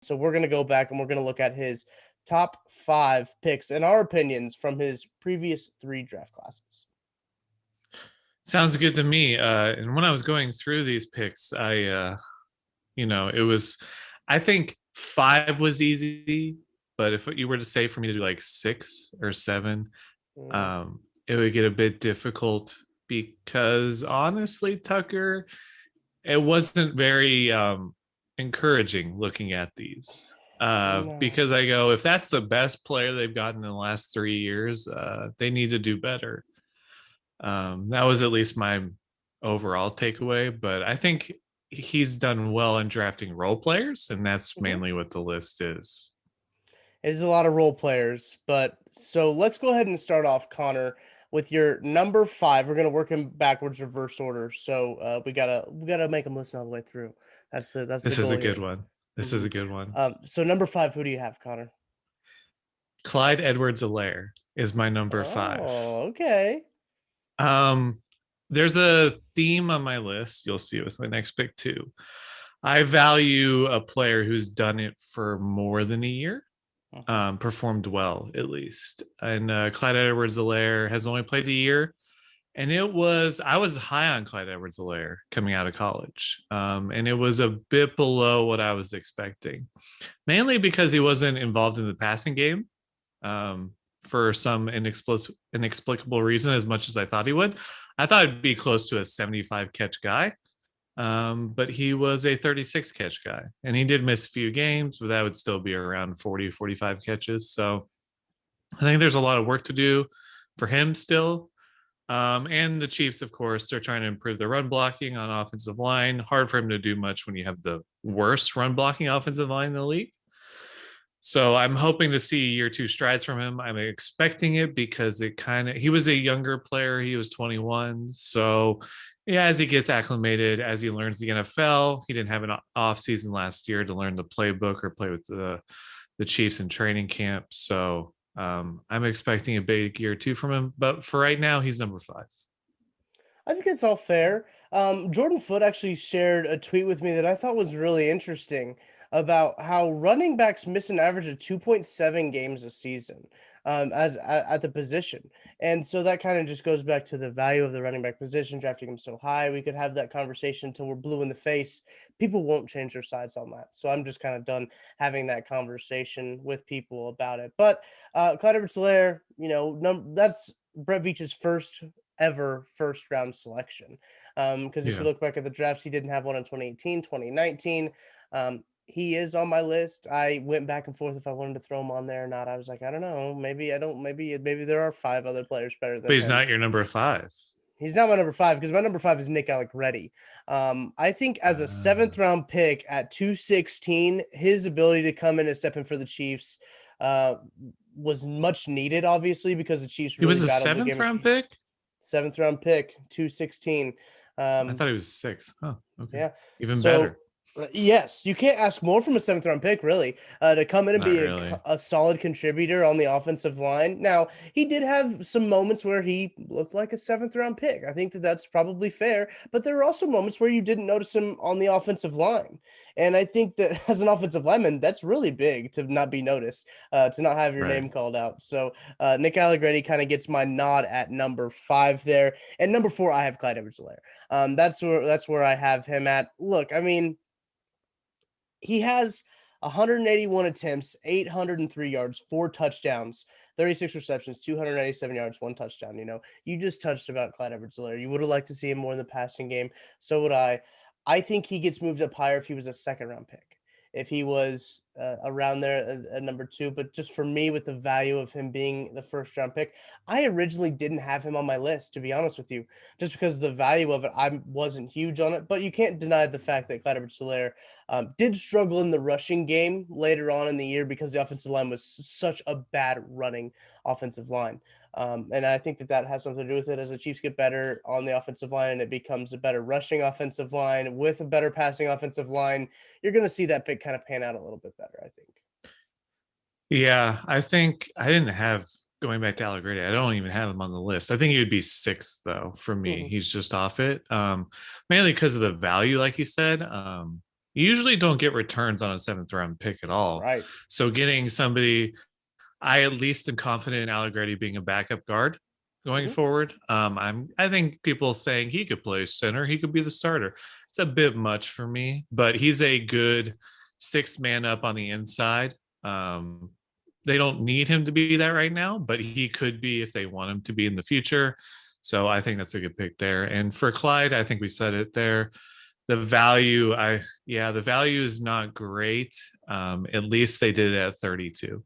So we're going to go back and we're going to look at his top 5 picks and our opinions from his previous 3 draft classes. Sounds good to me. And when I was going through these picks, it was, I think 5 was easy, but if you were to say for me to do like 6 or 7, Mm, it would get a bit difficult because honestly, Tucker, it wasn't very encouraging looking at these. no. Because I go, if that's the best player they've gotten in the last 3 years, they need to do better. That was at least my overall takeaway, but I think he's done well in drafting role players, and that's Mhm. mainly what the list is. It is a lot of role players, but so let's go ahead and start off, Connor, with your number 5. We're gonna work in backwards reverse order, so we gotta make them listen all the way through. That's the This is a goal good here. one. This is hmm a good one. So number 5, who do you have, Connor? Clyde Edwards-Helaire is my number 5. Oh, okay. Um, there's a theme on my list. You'll see it with my next pick too. I value a player who's done it for more than a year, Mhm. performed well at least. And Clyde Edwards-Helaire has only played a year, and I was high on Clyde Edwards-Helaire coming out of college, and it was a bit below what I was expecting, mainly because he wasn't involved in the passing game. For some inexplicable reason, as much as I thought he would. I thought it'd be close to a 75 catch guy, but he was a 36 catch guy. And he did miss a few games, but that would still be around 40, 45 catches. So I think there's a lot of work to do for him still. And the Chiefs, of course, they're trying to improve their run blocking on offensive line. Hard for him to do much when you have the worst run blocking offensive line in the league. So I'm hoping to see year 2 strides from him. I'm expecting it because he was a younger player. He was 21. So yeah, as he gets acclimated, as he learns the NFL, he didn't have an off season last year to learn the playbook or play with the Chiefs in training camp. So I'm expecting a big year 2 from him. But for right now, he's number 5. I think it's all fair. Jordan Foote actually shared a tweet with me that I thought was really interesting about how running backs miss an average of 2.7 games a season at the position. And so that kind of just goes back to the value of the running back position, drafting him so high. We could have that conversation until we're blue in the face. People won't change their sides on that. So I'm just kind of done having that conversation with people about it. But Clyde Edwards-Helaire, that's Brett Veach's first ever first round selection. Because if you Yeah. look back at the drafts, he didn't have one in 2018, 2019. He is on my list. I went back and forth if I wanted to throw him on there or not. I was like, I don't know. Maybe I don't. Maybe there are 5 other players better But than he's him. not your number 5. He's not my number 5 because my number 5 is Nick Allegretti. I think as a Uh, 7th round pick at 216, his ability to come in and step in for the Chiefs uh, was much needed, obviously, because the Chiefs he really was a battled the 7th game. round pick? 7th round pick, 216. I Um, thought he was 6. Oh, okay. yeah. Even So, better. yes, you can't ask more from a 7th round pick, really, to come in and Not be really. a solid contributor on the offensive line. Now, he did have some moments where he looked like a 7th round pick. I think that that's probably fair, but there were also moments where you didn't notice him on the offensive line. And I think that as an offensive lineman, that's really big to not be noticed, to not have your Right. name called out. So, Nick Allegretti kind of gets my nod at number 5 there. And number 4, I have Clyde Edwards-Helaire. That's where I have him at. Look, I mean, he has 181 attempts, 803 yards, 4 touchdowns, 36 receptions, 297 yards, 1 touchdown. You just touched about Clyde Edwards-Helaire. You would have liked to see him more in the passing game. So would I. I think he gets moved up higher if he was a 2nd round pick. If he was around there at number 2, but just for me, with the value of him being the 1st round pick, I originally didn't have him on my list, to be honest with you, just because the value of it, I wasn't huge on it. But you can't deny the fact that Clyde Edwards-Helaire did struggle in the rushing game later on in the year because the offensive line was such a bad running offensive line. And I think that that has something to do with it. As the Chiefs get better on the offensive line and it becomes a better rushing offensive line with a better passing offensive line, you're going to see that pick kind of pan out a little bit better, I think. Yeah, I think I didn't have going back to Allegretti. I don't even have him on the list. I think he would be 6th though for me. Mhm. He's just off it. Mainly because of the value, like you said. You usually don't get returns on a 7th round pick at all. Right. So getting somebody, I at least am confident in Allegretti being a backup guard going Mhm. forward. I think people saying he could play center, he could be the starter. It's a bit much for me, but he's a good 6 man up on the inside. They don't need him to be that right now, but he could be if they want him to be in the future. So I think that's a good pick there. And for Clyde, I think we said it there. The value, the value is not great. At least they did it at 32.